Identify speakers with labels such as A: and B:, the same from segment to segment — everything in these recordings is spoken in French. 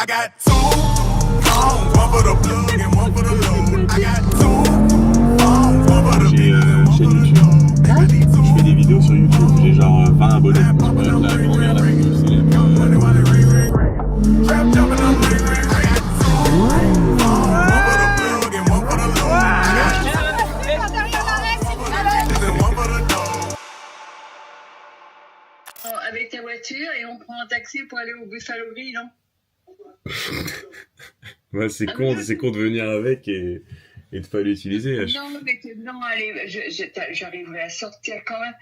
A: I got two phones, one for the plug and one for the load. I got two phones, one for the
B: J'ai une chaîne YouTube. Je fais des vidéos sur YouTube. J'ai genre 20 abonnés. La grand-mère la plus célèbre.
A: trap jumping on ring ring. I got two phones, one for the plug and one for the load. One for the dog.
C: Avec ta voiture et on prend un taxi pour aller au Buffalo Grill, non?
B: Ouais, c'est con de venir avec et de pas l'utiliser.
C: Non, mais non, allez, j'arriverai à sortir quand même.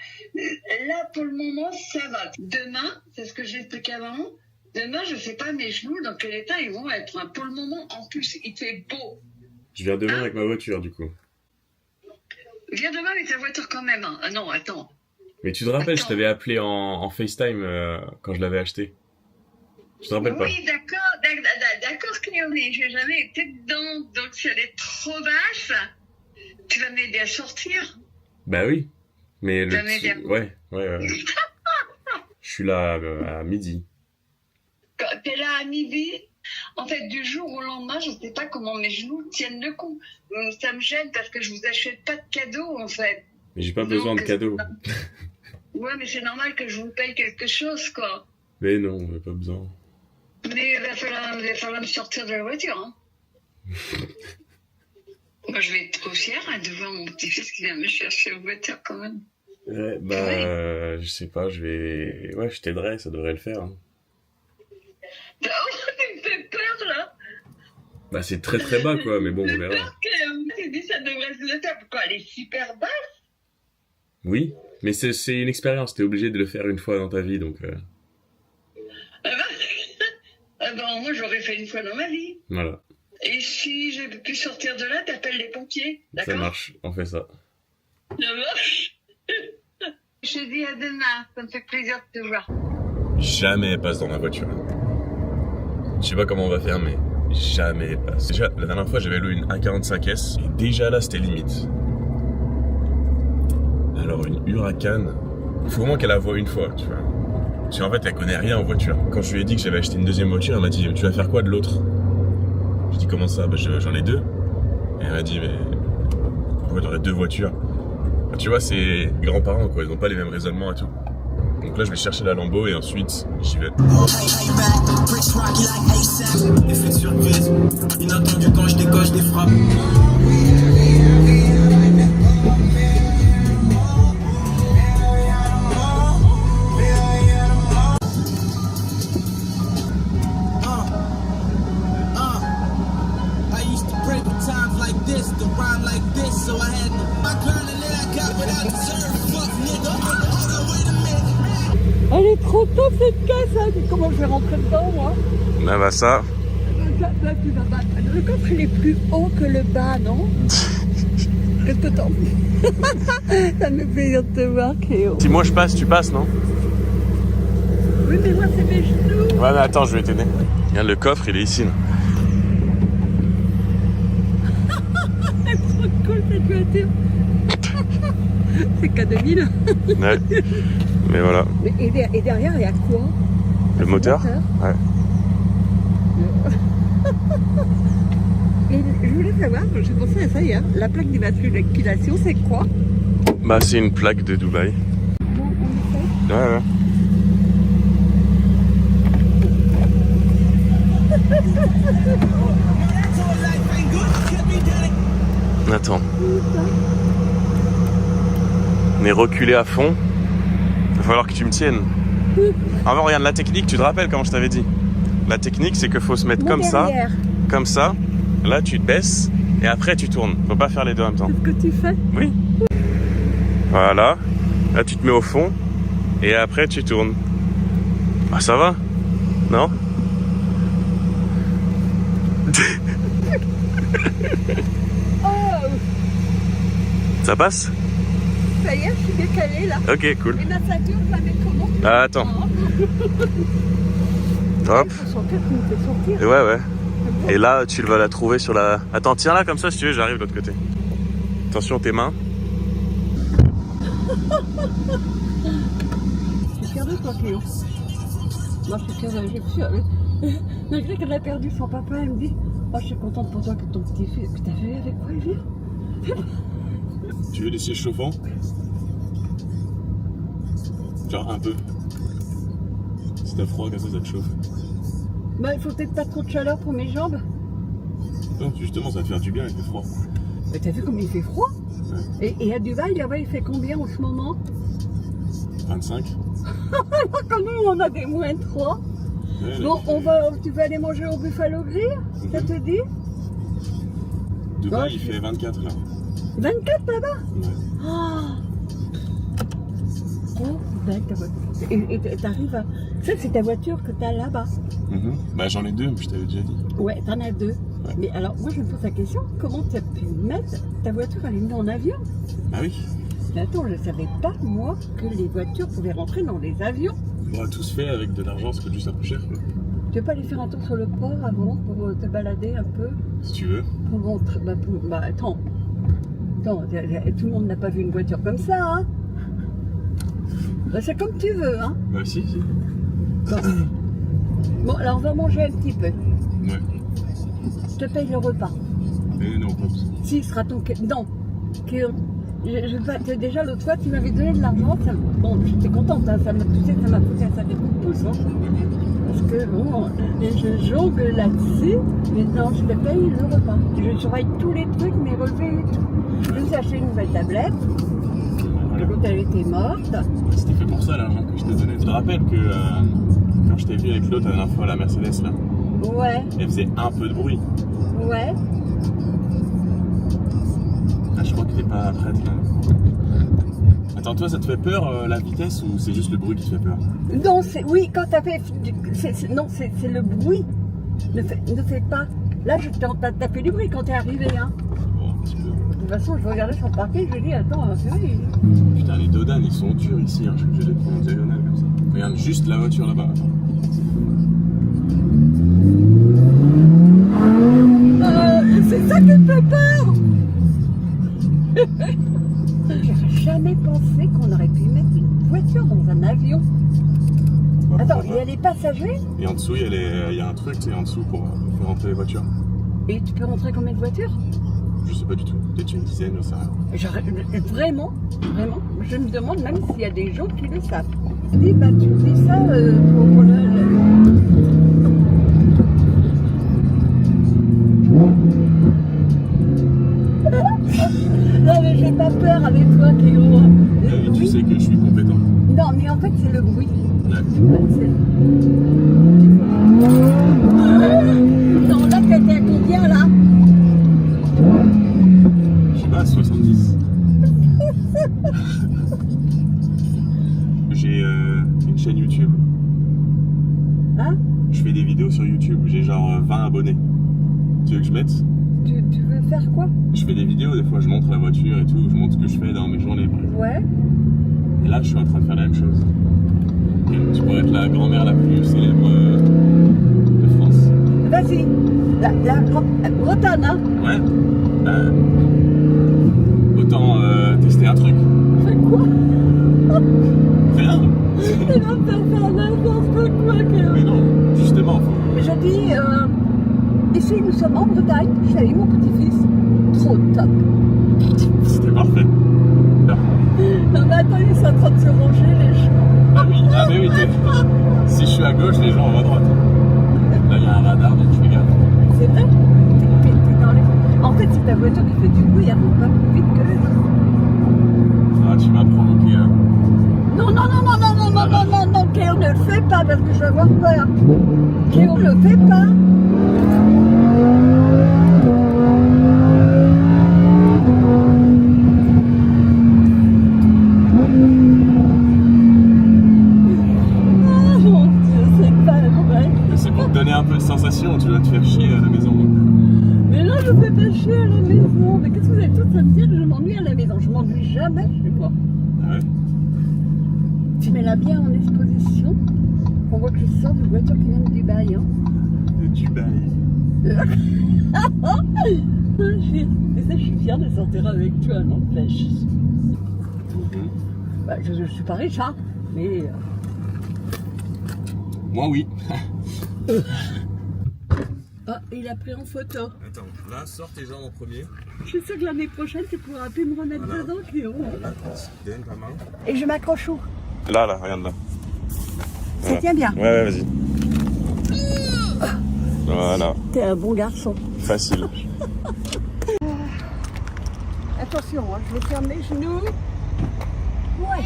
C: Là, pour le moment, ça va. Demain, c'est ce que j'expliquais avant. Demain, je sais pas mes genoux dans quel état ils vont être. Pour le moment, en plus, il fait beau.
B: Je viens demain avec ma voiture, du coup.
C: Viens demain avec ta voiture quand même. Ah non, attends.
B: Mais tu te rappelles,
C: Attends.
B: je t'avais appelé en FaceTime quand je l'avais acheté. Tu te rappelles pas?
C: Oui, d'accord, Cléo, mais j'ai jamais été dedans. Donc, si elle est trop basse, tu vas m'aider à sortir.
B: Bah oui. Mais
C: Tu vas m'aider à...
B: ouais. Je suis là à midi.
C: Quand t'es là à midi, en fait, du jour au lendemain, je sais pas comment mes genoux tiennent le coup. Ça me gêne parce que je vous achète pas de cadeaux, en fait.
B: Mais j'ai pas besoin de cadeaux.
C: Ouais, mais c'est normal que je vous paye quelque chose, quoi.
B: Mais non, on n'a pas besoin.
C: Mais il va falloir me sortir de la voiture, hein. Moi, je vais être trop fière de voir mon petit-fils qui vient me chercher en voiture, quand même.
B: Ouais, bah, je sais pas, je t'aiderai, ça devrait le faire. Hein.
C: Oh, tu me fais peur, là.
B: Bah, c'est très très bas, quoi, mais bon, on
C: J'ai
B: verra.
C: peur que tu dis ça devrait se le faire. Pourquoi elle est super basse?
B: Oui, mais c'est une expérience, t'es obligé de le faire une fois dans ta vie, donc
C: Moi, j'aurais fait une fois dans ma vie.
B: voilà.
C: Et si j'ai pu sortir de là, t'appelles les pompiers, d'accord?
B: Ça marche, on fait ça.
C: Ça marche. Je te dis à demain, ça me fait plaisir de te voir.
B: Jamais elle passe dans ma voiture. Je sais pas comment on va faire, mais jamais elle passe. Déjà, la dernière fois, j'avais loué une A45S, et déjà là, c'était limite. Alors, une Huracan, il faut vraiment qu'elle la voie une fois, tu vois. Parce qu'en fait, elle connaît rien en voiture. Quand je lui ai dit que j'avais acheté une deuxième voiture, elle m'a dit, tu vas faire quoi de l'autre? Je dis, comment ça? Bah, j'en ai deux. Et elle m'a dit, mais pourquoi t'aurais deux voitures? Bah, tu vois, c'est les grands-parents, quoi, ils ont pas les mêmes raisonnements et tout. Donc là, je vais chercher la Lambo et ensuite, j'y vais.
D: Effet de surprise, inattendu quand je décoche des frappes. I used to break with times like this, to rhyme like this, so I had to my grind and then I got what I deserve. Fuck nigga, hold on, wait a minute.
E: Elle est trop top cette caisse, hein. Comment je vais rentrer dedans, moi?
B: Là, bah ça.
E: Là, tu vas battre. Le coffre, il est plus haut que le bas, non? Qu'est-ce que t'en dis? Ça me fait plaisir de te voir, Cléo.
B: Si moi je passe, tu passes, non?
E: Oui, mais moi, c'est mes genoux.
B: Ouais, mais attends, je vais t'aider. Regarde, le coffre, il est ici. Là.
E: Elle est trop cool, cette voiture. C'est K2000.
B: Ouais. Mais voilà.
E: Et derrière, il y a quoi?
B: Le moteur? Ouais.
E: Et je voulais savoir, j'ai pensé à ça hier, la plaque d'immatriculation, c'est quoi?
B: Bah, c'est une plaque de Dubaï.
E: Bon, on essaie.
B: Ouais. Attends. Mais reculer à fond. Il va falloir que tu me tiennes. Ah bon, regarde la technique, tu te rappelles comment je t'avais dit? La technique, c'est qu'il faut se mettre comme
E: derrière.
B: ça. Comme ça. Là, tu te baisses. Et après, tu tournes. Faut pas faire les deux en même temps.
E: C'est ce que tu fais?
B: Oui. Voilà. Là, tu te mets au fond. Et après, tu tournes. Ah, ça va? Non?
E: Oh,
B: Ça passe?
E: ça y est, je suis décalée là.
B: Ok, cool.
E: Et ma ceinture, je la mets comment?
B: Ah, attends. Hop.
E: Faut sortir, tu me fais sortir.
B: Ouais. Et là, tu vas la trouver sur la... Attends, tiens là, comme ça, si tu veux, j'arrive de l'autre côté. Attention, tes mains.
E: Je suis fière de toi, Cléo. Moi, je suis fière de... Malgré qu'elle a perdu son papa, elle me dit oh, je suis contente pour toi que ton petit-fils. Que t'as vu avec quoi il vit?
B: Tu veux des sièges chauffants? Genre un peu. Si t'as froid, comme ça te chauffe.
E: Bah, il faut peut-être pas trop de chaleur pour mes jambes.
B: Non, justement, ça va faire du bien, il fait froid.
E: Mais t'as vu comme il fait froid?
B: Ouais.
E: Et à Dubaï, là-bas, il fait combien en ce moment?
B: 25.
E: Comme nous, on a des moins 3.
B: Ouais,
E: Bon,
B: là,
E: tu vas aller manger au Buffalo Grill? Ça te dit?
B: Dubaï,
E: Oh,
B: il fait 24 là.
E: 24 là-bas?
B: Ouais.
E: Oh, belle ta voiture. Et t'arrives à... Ça, c'est ta voiture que t'as là-bas.
B: Bah j'en ai 2, je t'avais déjà dit.
E: Ouais, t'en as 2.
B: Ouais.
E: Mais alors, moi, je me pose la question, comment t'as pu mettre ta voiture, elle est venue en avion?
B: Ah oui.
E: Mais attends, je ne savais pas, moi, que les voitures pouvaient rentrer dans les avions.
B: Bon, tout se fait avec de l'argent, ça coûte juste un peu cher. Quoi.
E: Tu veux pas aller faire un tour sur le port avant pour te balader un peu?
B: Si tu veux.
E: Pour montrer... Bah, attends, tout le monde n'a pas vu une voiture comme ça, hein? Bah, c'est comme tu veux, hein?
B: Bah si.
E: Bon, alors on va manger un petit peu.
B: Ouais.
E: Je te paye le repas.
B: Mais non, pas besoin.
E: Si, ce sera ton... Non. Déjà, l'autre fois, tu m'avais donné de l'argent. Bon, j'étais contente, hein, ça m'a poussé à ça des coups de pouce. Hein. Parce que, bon, je jongle là-dessus. Mais non, je te paye le repas. Je surveille tous les trucs, mes relevés et tout. Je me suis acheté une nouvelle tablette. L'autre, elle était morte.
B: C'était fait pour ça l'argent que je t'ai donné. Tu te rappelles que quand je t'ai vu avec l'autre la dernière fois, la Mercedes là,
E: Ouais,
B: elle faisait un peu de bruit.
E: ouais.
B: Ah, je crois qu'elle est pas prête là. Attends, toi, ça te fait peur la vitesse ou c'est juste le bruit qui te fait peur?
E: Non, oui, quand t'as fait... Non, c'est le bruit. Ne fais pas... Là, t'as fait du bruit quand t'es arrivé, hein.
B: Bon, un petit peu.
E: De toute façon, je regardais sur le parquet, je dis, attends, c'est vrai.
B: Putain, les dodanes, ils sont durs ici, hein. Je suis obligé de les prendre en diagonale comme ça. Regarde juste la voiture là-bas.
E: C'est ça qui me fait peur. J'aurais jamais pensé qu'on aurait pu mettre une voiture dans un avion.
B: Bah,
E: Attends,
B: pourquoi
E: il y a les passagers
B: Et en dessous, il y a un truc, c'est en dessous pour faire rentrer les voitures.
E: et tu peux rentrer combien de voitures?
B: Je sais pas du tout. Peut-être une dizaine, je sais rien.
E: Vraiment, je me demande même s'il y a des gens qui le savent. Dis, bah, tu me dis ça pour Non, mais j'ai pas peur avec toi, Kéo.
B: Et tu sais que je suis compétent.
E: Non, mais en fait, c'est le bruit.
B: Ouais.
E: Non, là, t'étais à combien, là?
B: Je sais pas, 70. J'ai une chaîne YouTube.
E: Hein?
B: Je fais des vidéos sur YouTube. J'ai genre 20 abonnés. Tu veux que je mette?
E: Tu veux faire quoi?
B: Je fais des vidéos, des fois je montre la voiture et tout. Je montre ce que je fais dans mes journées. Par exemple.
E: Ouais.
B: Et là, je suis en train de faire la même chose. Tu pourrais être la grand-mère la plus célèbre de France.
E: Vas-y. La bretonne, hein?
B: Ouais. Autant tester un truc.
E: Fais quoi?
B: Rien.
E: Il va me faire n'importe quoi, Kéo.
B: Mais non, justement, faut...
E: Je dis, ici nous sommes en Bretagne, je suis avec mon petit-fils. Trop top.
B: C'était parfait.
E: Non mais attends, ils sont en train de se ranger les cheveux.
B: Ah mais oui, si je suis à gauche, les gens vont à droite. Là, il y a un radar, donc je fais gaffe.
E: C'est vrai? T'es dans les... En fait, c'est ta voiture qui fait du bruit, elle roule pas plus vite que les autres.
B: Ah, tu m'as provoqué, hein.
E: Non, Kéo, ne le fais pas parce que je vais avoir peur. Kéo, ne le fais pas. Oh mon Dieu, c'est pas vrai.
B: Mais c'est pour te donner un peu de sensation, tu vas te faire chier à la maison.
E: Mais non, je fais pas chier à la maison. Mais qu'est-ce que vous avez tous à me dire que je m'ennuie à la maison? Je m'ennuie jamais chez moi.
B: Ah ouais?
E: Tu mets la bien en exposition. On voit que je sors d'une voiture qui vient de Dubaï. Hein.
B: De Dubaï.
E: Et ça, je suis fière de sortir avec toi, n'empêche. Bah, je suis pas riche, hein, mais...
B: Moi, oui.
E: Ah, il a pris en photo.
B: Attends, là, sors tes jambes en premier.
E: Je suis sûre que l'année prochaine, tu pourras plus me remettre
B: Voilà.
E: dedans, Cléo.
B: Donne ta main.
E: Et je m'accroche où?
B: Là, regarde là.
E: Ça tient bien.
B: Ouais, vas-y. Voilà,
E: T'es un bon garçon.
B: facile.
E: Attention, hein, je vais faire mes genoux. Ouais.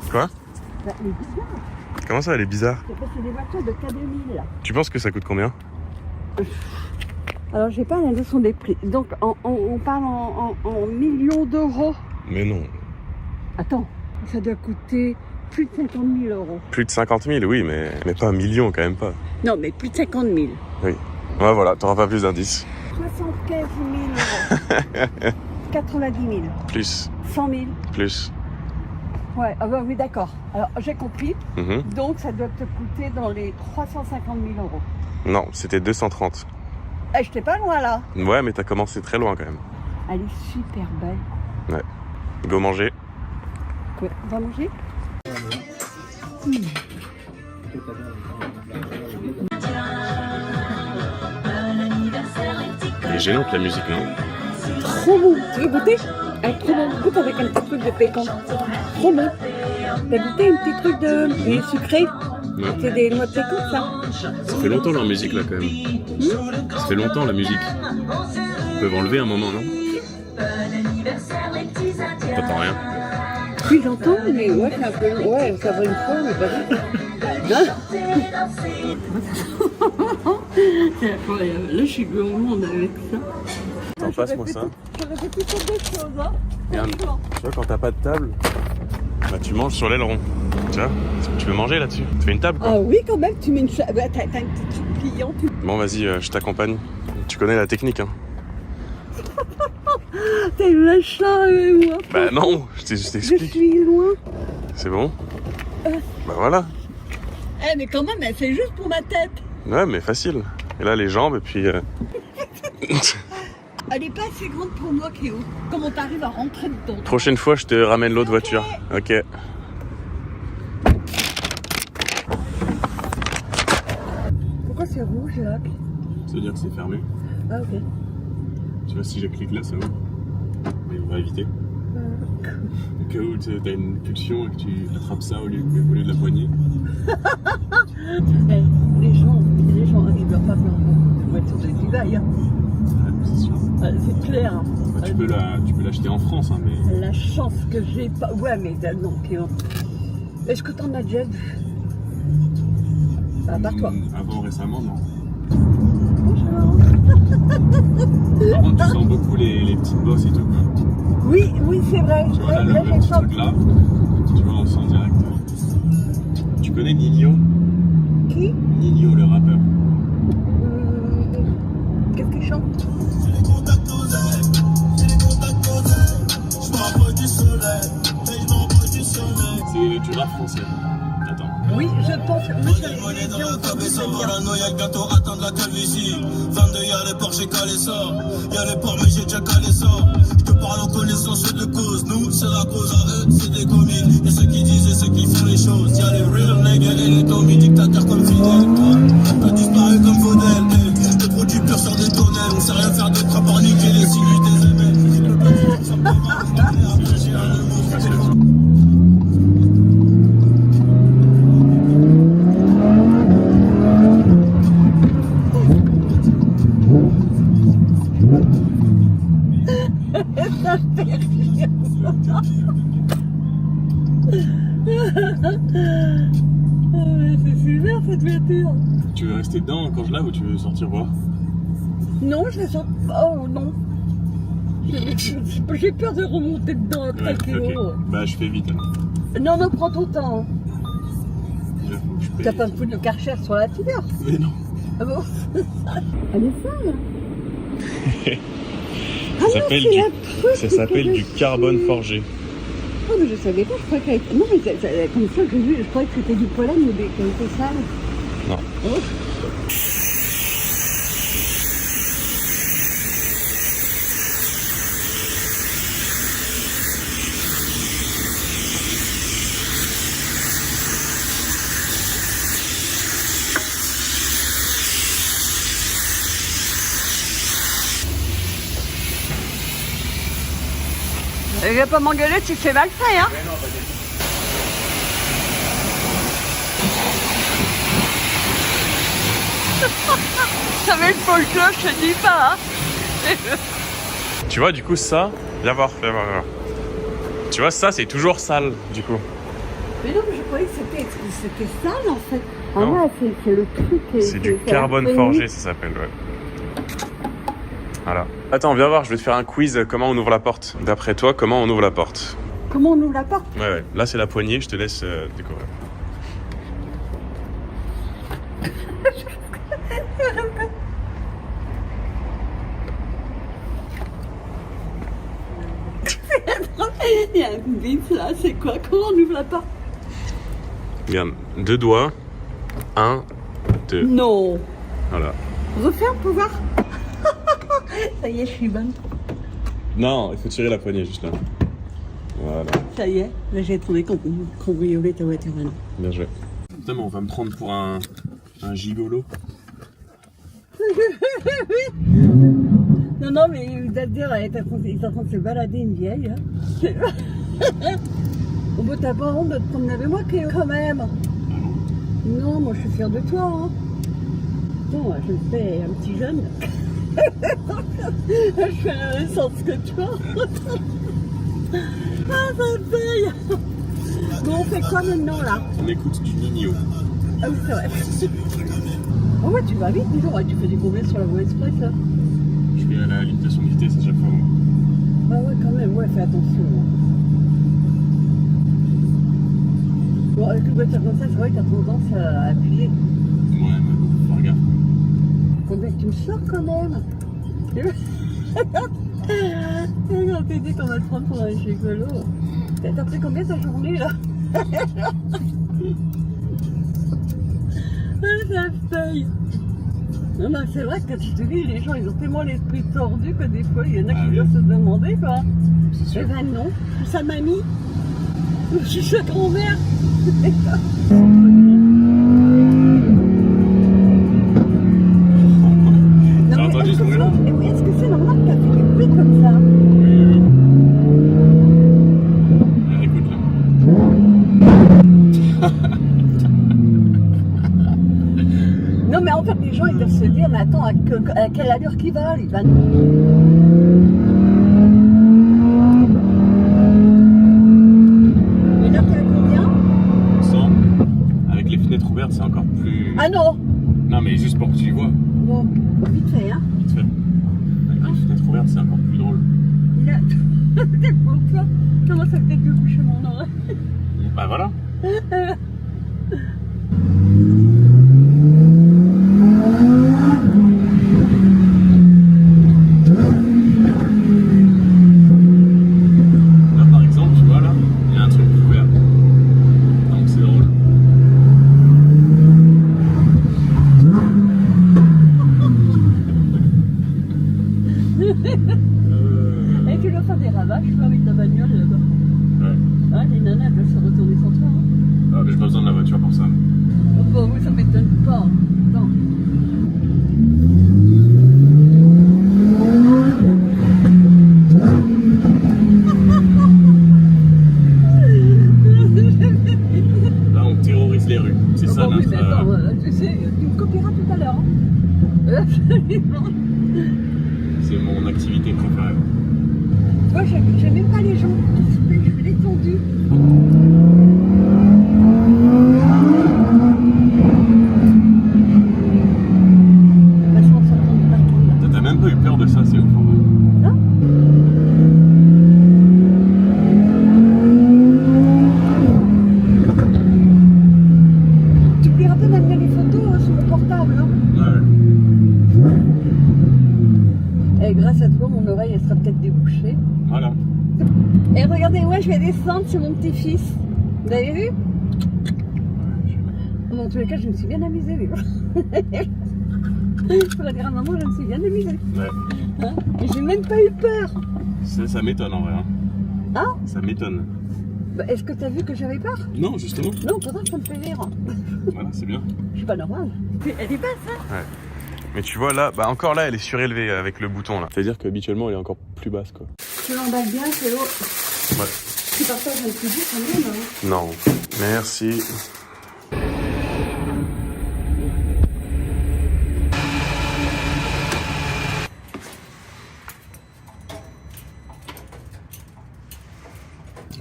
B: Quoi?
E: Bah, elle est bizarre.
B: Comment ça, elle est bizarre?
E: C'est parce que c'est des voitures de K2000 là.
B: Tu penses que ça coûte combien?
E: Alors, j'ai pas la leçon des prix. Donc, on parle en millions d'euros.
B: Mais non.
E: Attends, ça doit coûter plus de 50 000 euros.
B: Plus de 50 000, oui, mais pas un million quand même pas.
E: Non, mais plus de 50 000.
B: Oui. Ouais, voilà, t'auras pas plus d'indices.
E: 75 000 euros. 90 000.
B: Plus,
E: 100 000.
B: plus.
E: Ouais, ah bah oui, d'accord. Alors, j'ai compris.
B: Mhm.
E: Donc, ça doit te coûter dans les 350 000 euros.
B: Non, c'était 230.
E: Eh, j'étais pas loin là.
B: Ouais, mais t'as commencé très loin quand même.
E: Elle est super belle.
B: Go manger.
E: Ouais, on va manger?
B: Elle est gênante la musique, non?
E: Trop bon. Tu veux goûter? Trop bon. Goûte avec un petit truc de pécan. Trop bon. T'as goûté un petit truc de sucré?
B: Ouais.
E: C'est des noix de pécan, ça?
B: Ça fait longtemps leur musique là quand même. Ça fait longtemps la musique. Ils peuvent enlever un moment, non? T'entends rien.
E: Oui, j'entends, mais ouais, c'est un peu... Ouais, ça va une fois, mais pas deux. C'est incroyable. Là, je suis gourmande avec ça.
B: Attends, passe-moi ça.
E: J'aurais fait plutôt d'autres choses, hein.
B: Regarde, tu vois, quand t'as pas de table, bah tu manges sur l'aileron. Tu vois? Tu veux manger là-dessus? Tu fais une table quoi?
E: Ah oui, quand même, tu mets une... Bah, t'as un petit pliant, tu...
B: Bon, vas-y, je t'accompagne. Tu connais la technique, hein?
E: T'es machin, moi.
B: Bah non, je
E: Je
B: t'explique.
E: suis loin.
B: C'est bon? Bah voilà.
E: Eh, mais quand même, c'est juste pour ma tête.
B: Ouais, mais facile. Et là, les jambes, et puis...
E: Elle est pas assez grande pour moi, Cléo. Comment t'arrives à rentrer dedans?
B: Prochaine fois, je te ramène l'autre voiture. Ok.
E: Pourquoi c'est rouge, là?
B: Ça veut dire que c'est fermé.
E: Ah, ok.
B: Tu vois, si je clique là, ça ouvre. Mais on va éviter. Au cas où t'as une pulsion et que tu attrapes ça au lieu de la poignée.
E: Eh, les gens, ils doivent pas faire de voiture de Dubaï. Hein.
B: Ouais, c'est sûr.
E: C'est clair. Hein.
B: Bah, tu peux l'acheter en France, hein, mais...
E: La chance que j'ai pas. Ouais, mais non, Cléo. Est-ce que t'en as déjà vu? À part toi.
B: Avant, récemment, non.
E: Bonjour.
B: Par contre, tu sens beaucoup les petites bosses et tout, quoi.
E: Oui, c'est vrai.
B: Tu vois, là,
E: Là,
B: le
E: j'ai
B: petit
E: senti.
B: truc là, tu vois, on sent direct. Tu connais Nino?
E: Qui?
B: Nino, le rappeur.
E: Qu'est-ce qu'il chante?
B: C'est du rap français. Attends.
E: Oui, je pense. Moi, je l'ai
D: Dans
E: bien
D: la
E: entendu
D: cabeza,
E: le dire.
D: paranoïaque, bientôt atteindre la calvitie. 22, y'a les ports, j'ai calé ça. Y'a les ports, mais j'ai déjà calé ça. Je te parle en connaissance de cause. Nous, c'est la cause, à eux, c'est des comiques. Y'a ceux qui disent et ceux qui font les choses. Y'a les real niggas et les commis, dictateurs comme Fidel. T'as disparu comme Faudel. Des produits purs sur des tonnelles. On sait rien faire d'autre à part niquer les sinus des émettes. Le peuple, ça me démarre. J'ai un humour.
E: C'est super cette voiture.
B: Tu veux rester dedans quand je lave ou tu veux sortir voir?
E: Non, je la sens. Oh non. J'ai peur de remonter dedans après, Cléo.
B: ok. Bah, je fais vite. Alors.
E: Non, prends ton temps.
B: Déjà, faut que je paye.
E: T'as pas me foutre le Karcher sur la figure.
B: Mais non.
E: Ah bon? Elle est sale.
B: Ça s'appelle
E: c'est
B: du...
E: un truc
B: Ça s'appelle
E: que
B: du
E: je
B: carbone
E: sais.
B: forgé.
E: Oh, mais je savais pas, je croyais qu'elle était... Non, mais comme ça que j'ai vu, je croyais que c'était du pollen ou qu'elle était sale.
B: Non.
E: Oh. Je vais pas m'engueuler si c'est mal fait, hein. Ça met le folklore, je te dis pas, hein.
B: Tu vois, du coup, ça, viens voir. Tu vois, ça, c'est toujours sale, du coup.
E: Mais non, mais je croyais que c'était sale, en fait. Ah
B: Non.
E: ouais, c'est le truc.
B: C'est du carbone forgé, ça s'appelle, ouais. Voilà. Attends, viens voir, je vais te faire un quiz. Comment on ouvre la porte? D'après toi, comment on ouvre la porte?
E: Comment on ouvre la porte?
B: Ouais. Là, c'est la poignée, je te laisse découvrir.
E: Il y a une bite là, c'est quoi? Comment on ouvre la porte?
B: Regarde, 2 doigts. 1, 2.
E: Non.
B: Voilà.
E: Refaire pour voir. Ça y est, je suis bonne.
B: Non, il faut tirer la poignée juste là. Voilà.
E: Ça y est, là j'ai trouvé qu'on cambriolait ta voiture maintenant.
B: Bien joué. Putain, mais on va me prendre pour un gigolo.
E: Non, non, mais vous allez dire, il est en train de se balader une vieille. Hein. Au bout, t'as pas honte de te promener avec moi, Cléo, quand même. Non, moi je suis fière de toi. Hein. Bon, je me fais un petit jeune. Je fais la même sens que toi. Ah, ça paye. Bon, on fait quoi maintenant là?
B: On écoute du Nino.
E: Ah oui, c'est vrai. Oh ouais, tu vas vite, dis donc. Ouais, tu fais du combien sur la voie express là?
B: Je fais à la limitation de vitesse à chaque fois. Moi.
E: Ah ouais, quand même, ouais, fais attention. Bon, avec une voiture comme ça, c'est vrai que t'as tendance à appuyer.
B: Ouais, mais faut faire gaffe.
E: Combien que tu me sors quand même? Quand t'es dit qu'on va te prendre pour un gigolo. T'as pris combien ta journée là? Ça paye. Non, mais c'est vrai que quand tu te dis, les gens ils ont tellement l'esprit tordu que des fois il y en a qui doivent se demander quoi.
B: C'est sûr.
E: Eh ben non, je suis sa mamie, je suis sa grand-mère.
B: T'as entendu ce bruit-là?
E: Mais oui, est-ce que c'est normal que t'as fait des bruits comme ça?
B: Oui. Alors, écoute là.
E: Non mais en fait les gens ils doivent se dire mais attends à quelle allure qu'il va, il va... Et là t'es à combien?
B: 100. Avec les fenêtres ouvertes, c'est encore plus...
E: Ah non.
B: Non, mais juste pour que tu y vois.
E: Bon, vite fait hein.
B: Vite fait. Avec les fenêtres ouvertes, c'est encore plus drôle.
E: Il a... T'es pour toi. Comment ça peut-être de boucher mon oreille?
B: Bah voilà. Là, par exemple, tu vois, là, il y a un truc ouvert. Donc c'est drôle.
E: Et tu dois faire des ravages toi, avec ta bagnole là-bas.
B: Ouais.
E: Hein, les nanas elles doivent se retourner sans toi. Hein.
B: Ah, mais j'ai pas besoin de la voiture pour ça.
E: Oh, bon, oui, ça m'étonne pas. Non.
B: Là, on terrorise les rues. C'est ça
E: Oh, bon, oui,
B: notre.
E: mais attends, tu sais, tu me copieras tout à l'heure. Hein. Absolument.
B: C'est mon activité préférée.
E: Moi, j'aime même pas les gens qui se plaignent, je suis détendue. Parce qu'on s'entend de partout là.
B: T'as même pas eu peur de ça, c'est ouf en vrai.
E: Non? Tu oublieras pas d'amener les photos sur mon portable. Hein.
B: Ouais.
E: Et grâce à toi, mon oreille elle sera peut-être débouchée.
B: Voilà.
E: Et regardez, ouais, je vais descendre, c'est mon petit-fils. Vous avez vu? Dans tous les cas, je me suis bien amusée. Mais... je pourrais dire à maman, je me suis bien amusée.
B: Ouais.
E: Hein? Et j'ai même pas eu peur.
B: Ça m'étonne en vrai. Hein.
E: Hein?
B: Ça m'étonne.
E: Bah, est-ce que t'as vu que j'avais peur?
B: Non, justement.
E: Non, pourtant ça me fait rire.
B: Voilà, c'est bien.
E: Je suis pas normale. Elle est basse, hein?
B: Ouais. Mais tu vois là, bah encore là, elle est surélevée avec le bouton là. C'est-à-dire qu'habituellement, elle est encore plus basse quoi.
E: Tu l'emballes bien, c'est l'eau.
B: Ouais.
E: Tu partages un petit bout quand même, hein.
B: Non. Merci.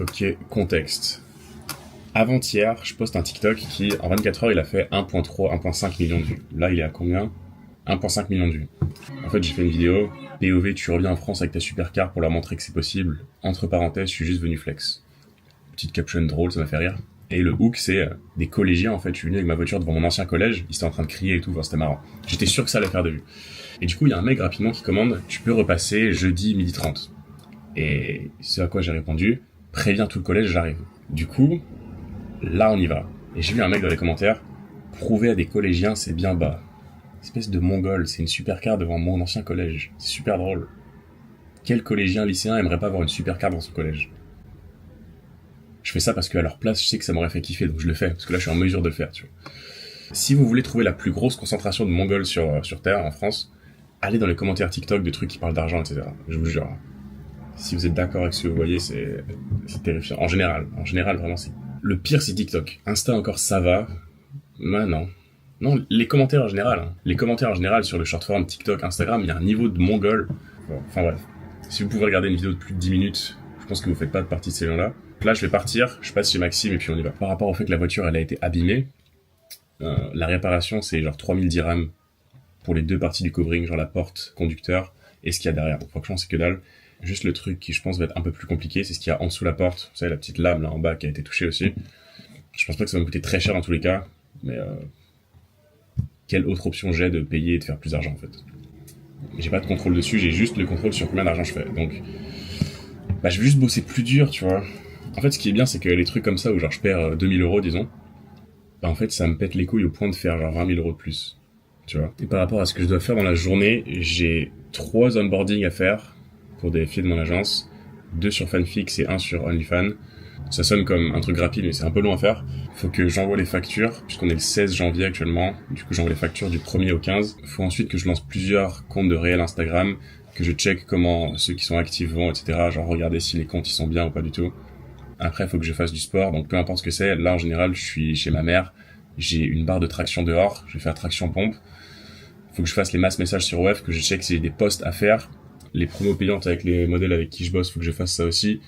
B: Ok, contexte. Avant-hier, je poste un TikTok qui, en 24 heures, il a fait 1.3, 1.5 millions de vues. Là, il est à combien? 1.5 millions de vues. En fait, j'ai fait une vidéo, POV, tu reviens en France avec ta supercar pour leur montrer que c'est possible. Entre parenthèses, je suis juste venu flex. Petite caption drôle, ça m'a fait rire. Et le hook, c'est des collégiens, en fait. Je suis venu avec ma voiture devant mon ancien collège, ils étaient en train de crier et tout, enfin, c'était marrant. J'étais sûr que ça allait faire de vues. Et du coup, il y a un mec rapidement qui commande, tu peux repasser jeudi 12h30. Et c'est à quoi j'ai répondu, préviens tout le collège, j'arrive. Du coup, là on y va. Et j'ai vu un mec dans les commentaires, prouver à des collégiens c'est bien bas. Espèce de mongol, c'est une supercar devant mon ancien collège. C'est super drôle. Quel collégien lycéen aimerait pas avoir une supercar dans son collège? Je fais ça parce qu'à leur place, je sais que ça m'aurait fait kiffer, donc je le fais, parce que là je suis en mesure de le faire, tu vois. Si vous voulez trouver la plus grosse concentration de mongols sur Terre, en France, allez dans les commentaires TikTok de trucs qui parlent d'argent, etc. Je vous jure. Si vous êtes d'accord avec ce que vous voyez, c'est terrifiant. En général, vraiment, c'est... Le pire, c'est TikTok. Insta, encore, ça va. Bah, non. Non, les commentaires en général. Hein. Les commentaires en général sur le short form TikTok, Instagram, il y a un niveau de mongol. Bon, enfin bref. Si vous pouvez regarder une vidéo de plus de 10 minutes, je pense que vous faites pas partie de ces gens-là. Là, je vais partir, je passe chez Maxime et puis on y va. Par rapport au fait que la voiture, elle a été abîmée, la réparation, c'est genre 3000 dirhams pour les deux parties du covering, genre la porte, conducteur, et ce qu'il y a derrière. Donc franchement, c'est que dalle. Juste le truc qui, je pense, va être un peu plus compliqué, c'est ce qu'il y a en dessous la porte. Vous savez, la petite lame là en bas qui a été touchée aussi. Je pense pas que ça va me coûter très cher dans tous les cas, mais quelle autre option j'ai de payer et de faire plus d'argent en fait? J'ai pas de contrôle dessus, j'ai juste le contrôle sur combien d'argent je fais. Donc, bah, je vais juste bosser plus dur, tu vois. En fait, ce qui est bien, c'est que les trucs comme ça où genre je perds 2000 €, disons, bah en fait, ça me pète les couilles au point de faire genre 20 000 € de plus, tu vois. Et par rapport à ce que je dois faire dans la journée, j'ai 3 onboardings à faire pour des filles de mon agence, 2 sur Fanfix et 1 sur OnlyFans. Ça sonne comme un truc rapide, mais c'est un peu long à faire. Faut que j'envoie les factures, puisqu'on est le 16 janvier actuellement. Du coup, j'envoie les factures du 1er au 15. Faut ensuite que je lance plusieurs comptes de réel Instagram, que je check comment ceux qui sont actifs vont, etc. Genre regarder si les comptes ils sont bien ou pas du tout. Après, faut que je fasse du sport, donc peu importe ce que c'est. Là, en général, je suis chez ma mère. J'ai une barre de traction dehors. Je vais faire traction pompe. Faut que je fasse les mass messages sur web, que je check si j'ai des posts à faire. Les promos payantes avec les modèles avec qui je bosse, faut que je fasse ça aussi.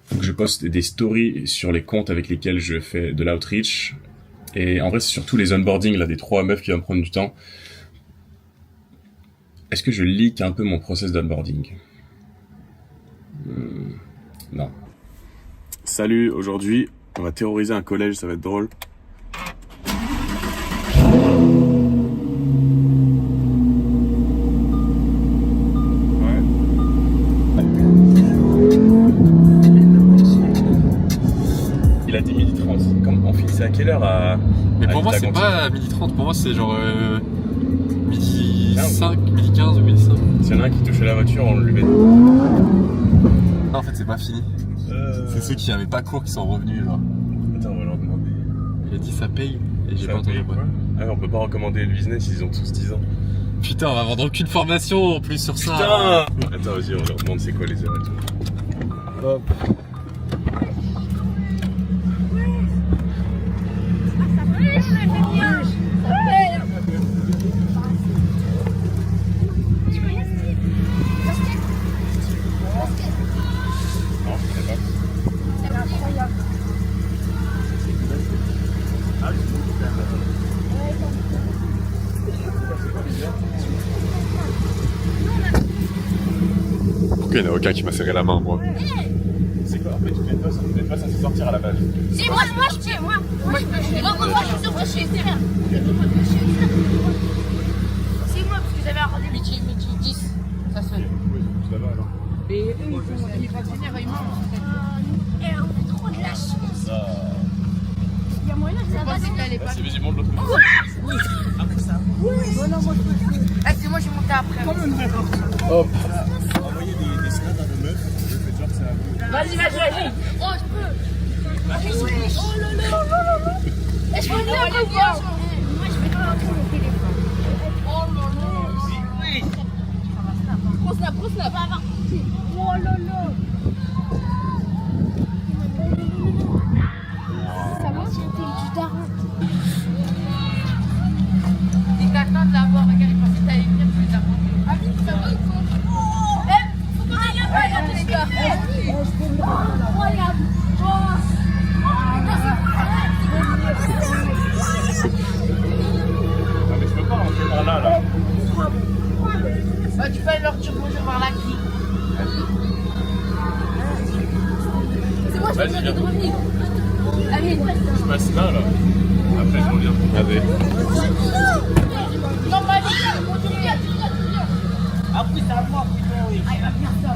B: Faut que je poste des stories sur les comptes avec lesquels je fais de l'outreach. Et en vrai, c'est surtout les onboardings, là, des 3 meufs qui vont me prendre du temps. Est-ce que je leak un peu mon process d'onboarding? Non. Salut, aujourd'hui, on va terroriser un collège, ça va être drôle. Il a dit 12h30. Comme on finissait à quelle heure à...
F: Mais pour moi, c'est pas 12h30, pour moi, c'est genre 12h05, 12h15 ou 12h05.
B: S'il y en a un qui touchait la voiture, on lui met.
F: Non, en fait, c'est pas fini. C'est ceux qui avaient pas cours qui sont revenus, genre.
B: Attends, on va leur demander.
F: Il a dit ça paye, et j'ai
B: Ça
F: pas entendu
B: paye,
F: quoi.
B: Ah, on peut pas recommander le business, ils ont tous 10 ans.
F: Putain, on va vendre aucune formation en plus sur ça.
B: Putain! Attends, vas-y, on leur demande c'est quoi les heures et tout.
F: Hop.
B: Non, je connais pas.
F: Pourquoi il n'y en a aucun qui m'a serré la main, moi?
B: C'est quoi? En fait, tu n'es pas censé sortir à la base.
G: Si, moi je peux, moi je peux. Moi je suis sûr que je suis frère. C'est moi parce que j'avais un rendez-vous midi 10. Ça se fait.
B: Oui, tout d'abord alors.
G: Et eux ils vont venir ils mangent. Et on fait trop de la chance. Il y a moyen que ça va s'étaler pas.
B: C'est visiblement de l'autre côté.
G: Après ça. Oui. Non, moi je peux. Ah, c'est moi je vais monter après.
F: Hop.
B: Envoyer des snaps à nos meufs, je fais genre que ça a...
G: Vas-y. Oh, je peux. Oh là là. Est-ce qu'on est à voir? Moi je vais pas rentrer mon téléphone. Oh là là. Oui. Prends snap. Oh là là. Bah, tu peux aller leur dire bonjour par là qui. C'est moi, je vais te revenir. Allez,
B: Je passe là, là. Après, je reviens. Allez.
G: non, bah, continue.
H: Après, c'est à moi, putain, oui.
G: Ah, il va bien ça.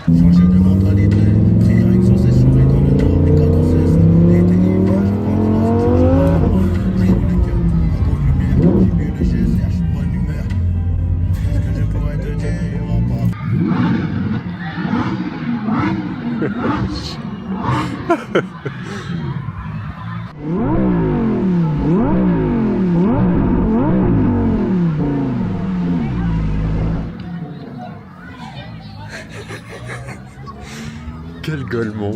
D: Changer de mentalité, prier avec sans cesse, changer dans le nord, les 14-16, l'été hiver, je prends de la joue le cœur, en bonne lumière, j'ai bu le GSR, bonne humeur. Ce que je pourrais te dire en pas.
F: Quel gueulement.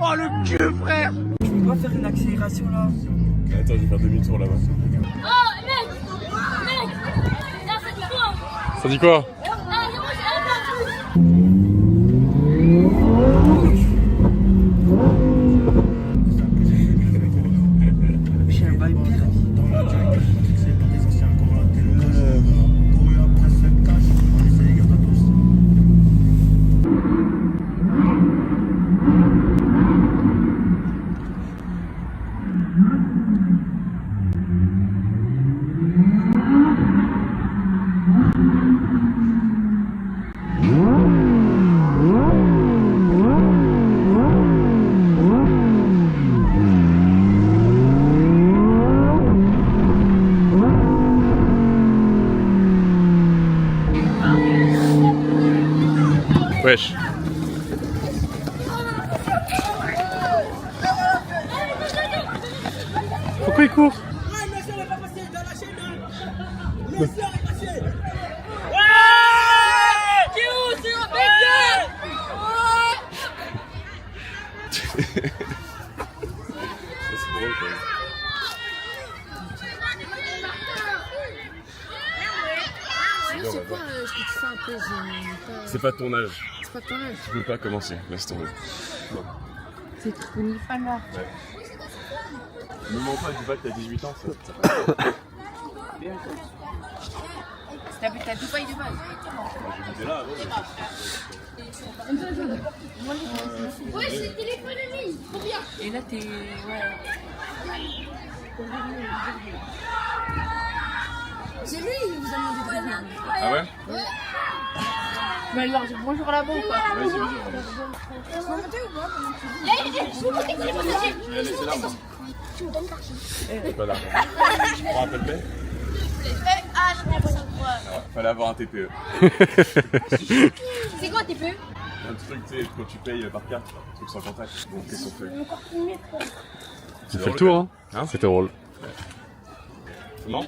H: Oh le cul, frère! Tu peux pas faire une accélération là?
B: Attends, je vais faire demi-tour là-bas.
G: Oh, mec! Là, ça dit quoi?
F: Ça dit quoi?
G: Ah, c'est moi, j'ai un
H: J'ai un bail pire.
D: Dans la jungle, fixé par des anciens qu'on a raté le cache. Couru après ce cash, on essaye, garde à tous.
F: Wesh. Pourquoi il court?
B: C'est drôle quand même.
I: C'est quoi ce que tu fais un peu?
B: C'est pas ton âge.
I: C'est pas ton âge.
B: Tu peux pas commencer. Laisse tomber.
I: C'est trop une fan là.
B: Ne mens pas, dis pas que t'as 18 ans. Ça.
I: T'as tout paille de base.
B: J'étais là avant.
G: Ouais, c'est le téléphone ami, trop bien.
I: Et là t'es. Ouais.
G: C'est lui, il vous a demandé de revenir.
B: Ah ouais?
I: Mais alors, bonjour là-bas ou quoi?
B: Vas-y, vas-y.
G: Tu vas monter ou pas? Je vous montre le téléphone ami.
B: Je vais la laisser là, moi.
G: Tu me donnes l'argent.
B: J'ai pas d'argent. Tu prends un Apple Pay?
G: Ah, je prends pas ça.
B: Fallait avoir un TPE.
G: C'est quoi tes peu?
B: Un truc, tu sais, quand tu payes par carte, un truc sans contact. Donc, qu'est-ce qu'on fait?
G: Encore plus mieux.
F: Tu fais le tour, hein?
B: Hein?
F: C'était drôle.
B: Non?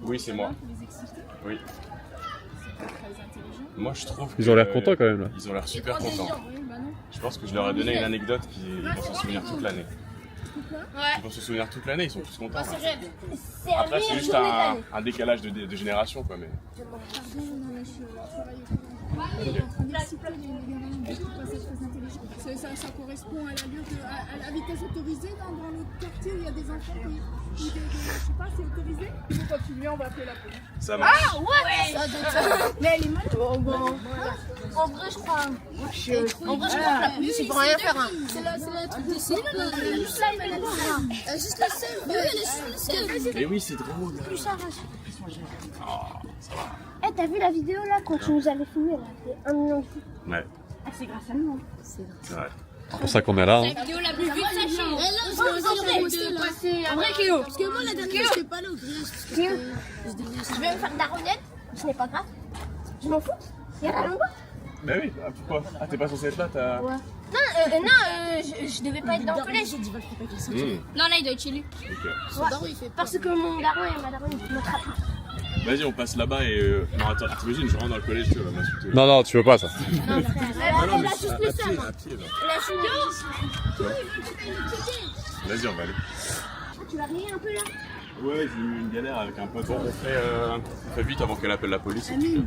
B: Oui, c'est moi. Oui. Moi, je trouve
F: Ils ont l'air
B: que,
F: contents quand même là.
B: Ils ont l'air super contents. Je pense que je leur ai donné une anecdote qu'ils vont s'en souvenir toute l'année.
G: Ouais.
B: Ils vont se souvenir toute l'année, ils sont tous contents.
G: Bah, c'est vrai. C'est la
B: Après, c'est
G: meilleure
B: juste
G: journée de l'année.
B: un décalage de génération, quoi. Mais...
J: Ça correspond à la vitesse autorisée dans le quartier où il y a des enfants qui je sais pas, c'est autorisé. Il faut continuer, on va appeler la police.
B: Ça marche.
G: Ah ouais. Mais elle est mal. En vrai, je crois. En vrai, je crois que la police, ils vont rien faire. Hein.
J: C'est le truc de ça. Juste la seule.
B: Mais oui, c'est drôle.
J: Plus ça,
G: Eh, t'as vu la vidéo là quand tu nous avais filmé là? C'est 1 million de vues.
B: Ouais,
G: Ah, c'est grâce à nous.
B: c'est vrai.
F: C'est pour ça qu'on est là. Hein.
I: vidéo la plus vue de sa chaîne.
G: En vrai, Kéo. Parce que moi, la dernière, j'étais pas là au grillage. Kéo, je vais me faire de la roulette. Ce n'est pas grave. Je m'en fous. Il y a pas longtemps.
B: Bah oui, pourquoi? Ah, t'es pas censé être là, t'as.
G: Non, je devais pas être dans le collège. J'ai dit,
I: Non, là, il doit être chez lui.
G: parce que mon daron et ma daronne me trappent.
B: Vas-y, on passe là-bas et. Non, attends, t'imagines, je rentre dans le collège, tu vas m'insulter.
F: Non, non, tu veux pas ça.
G: Elle a juste le seum.
B: À pied, là.
G: Elle a juste
B: Vas-y, on va aller.
G: Tu vas rire un peu là?
B: Ouais, j'ai eu une galère avec un pote. On fait vite avant qu'elle appelle la police. Et puis,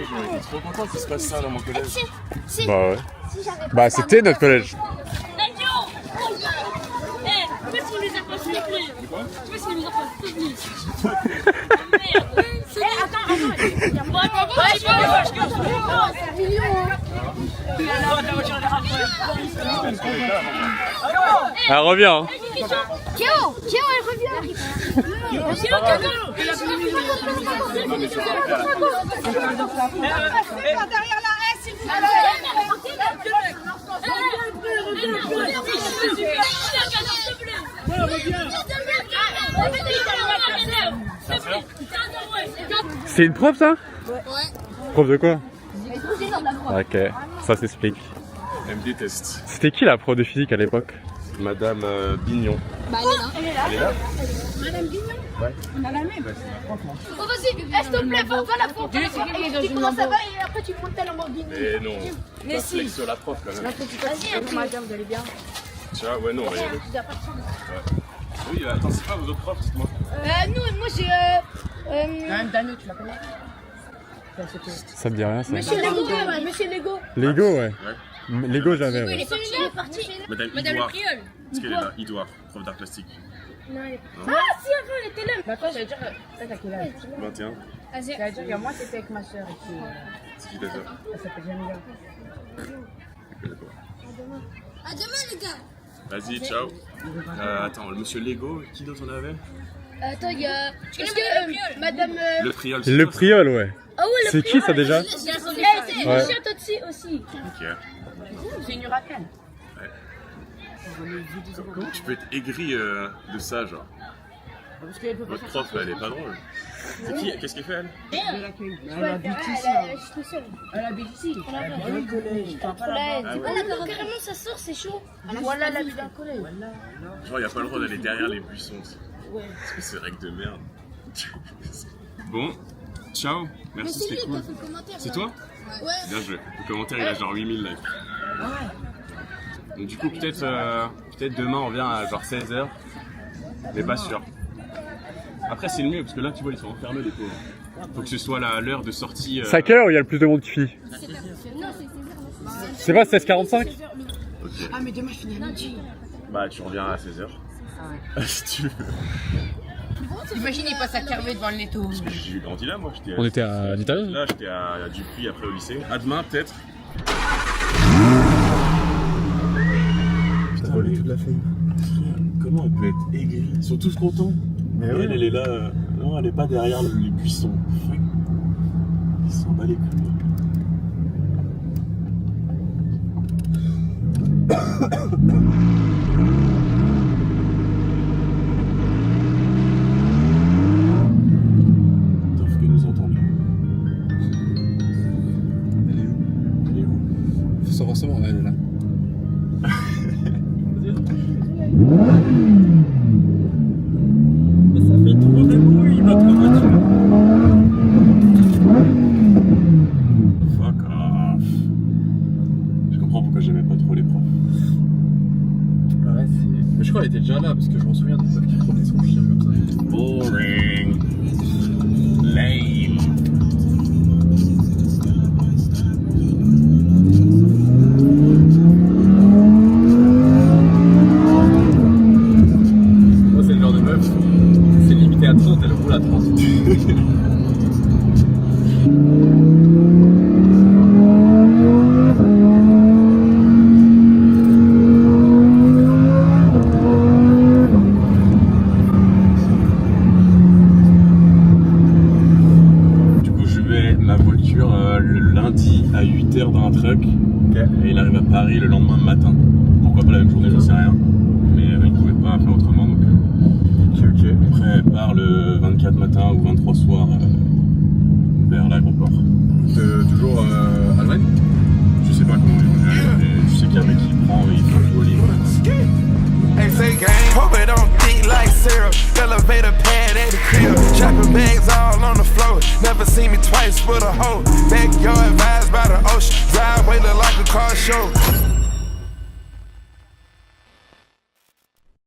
B: j'aurais été trop content qu'il se passe ça dans mon collège.
G: Si,
F: Bah ouais.
G: si j'avais pas
F: Bah
G: ça,
F: c'était
G: moi,
F: notre collège. Elle revient. Hein.
G: Kéo, elle revient.
F: C'est une prof ça? Ouais. Prof de quoi? Ok, ça s'explique.
B: Elle me déteste.
F: C'était qui la prof de physique à l'époque?
B: Madame Bignon.
I: Bah, elle est là.
B: Elle est là?
J: Madame Bignon.
B: Ouais.
J: On a la même.
G: Oh, vas-y, s'il te plaît, va la porte. Tu commences à va et après tu montes ta Lamborghini.
B: Mais non. Mais si. Sur la prof quand même.
G: Vas-y,
J: Madame, vous allez bien?
B: Tu vois, ouais, non, on va y aller. Oui, attends, c'est pas vos autres profs, dites-moi.
G: nous, moi j'ai.
J: Madame Dano, tu la connais?
F: Ça me dit rien ça.
G: Monsieur Lego, Monsieur Lego.
F: Lego ouais. Lego j'avais ouais.
G: Il est parti.
B: Madame Idoire. Est-ce qu'elle est là? Idoire, prof d'art plastique.
G: Non, elle est pas. Ah, si, avant, elle était là.
J: Bah, toi, j'allais dire, t'as quel âge?
B: 21.
J: J'allais dire que moi, c'était avec ma soeur ici.
B: C'est qui ta sœur?
J: Elle s'appelle Jamila.
G: À demain, les gars.
B: Vas-y, ciao. Attends, le monsieur Lego, qui d'autre on avait?
G: Attends, il y a. Est-ce que Madame.
B: Le Priol.
F: Le Priol ouais.
G: Ah ouais, le
F: C'est qui ça déjà?
G: C'est
F: Ouais.
G: Lucien Totsi aussi.
B: Ok.
J: C'est une hurricane.
B: Comment tu peux être aigri de ça, genre?
J: Parce qu'elle peut pas
B: Votre prof, là, elle est pas drôle. C'est qui? Qu'est-ce qu'elle fait, elle?
J: Elle habite ici.
G: Je suis tout seul.
J: Elle habite ici. Elle habite dans le collège.
G: Ah, d'accord, carrément, ça sort, c'est chaud.
J: Voilà, elle habite dans le collège.
B: Genre, il n'y a pas le droit d'aller derrière les buissons.
J: Ouais.
B: Parce que c'est règle de merde. Bon, ciao. Merci, c'était cool. C'est toi?
G: Ouais.
B: Bien joué. Le commentaire, il a genre 8000 likes. Donc, du coup, peut-être demain, on vient à genre 16h. Mais pas sûr. Après, c'est le mieux, parce que là, tu vois, ils sont enfermés, les pauvres. Faut que ce soit l'heure de sortie.
F: C'est à quelle heure où il y a le plus de monde qui finit? C'est pas 16h45?
B: Ok.
J: Ah, mais demain, je finis à midi.
B: Bah, tu reviens à 16h. Si tu veux.
J: Imagine, il passe à Carvé devant le netto.
B: Parce que j'ai grandi là, moi.
F: On était à l'Italie?
B: Là, j'étais à Dupuis, après au lycée. À demain, peut-être. Putain, volé toute la fame. Comment elle peut être aigrie? Ils sont tous contents. Mais elle est là. Non, elle est pas derrière les buissons. Ils s'en bat les couilles. Sauf que nous entendons. Elle est où?
F: Faut savoir seulement, elle est là.
H: Ça fait trop de bruit, votre voiture.
B: Fuck off. Je comprends pourquoi j'aimais pas trop les profs.
F: Ouais, c'est. Mais je crois qu'elle était déjà là parce que je m'en souviens des profs qui prenaient son chien comme ça.
B: Boring. Lame.
F: Moi, c'est le genre de meuf, c'est limité à 30, elle roule à 30.
B: à 8h dans un truck et il arrive à Paris le lendemain matin. Pourquoi pas la même journée, j'en sais rien. Mais il pouvait pas faire autrement donc. Après, elle part le 24 matin ou 23 soir vers l'aéroport.
F: Toujours Allemagne?
B: Je sais pas comment ils vont gérer, mais je sais qu'il y a un mec qui prend et il fait tout au lit.
K: Ain't say gang, hope it don't thick like syrup. Elevator pad at the crib, shopping bags all on the floor. Never seen me twice with a hoe. Backyard vibes by the ocean, driveway look like a car show.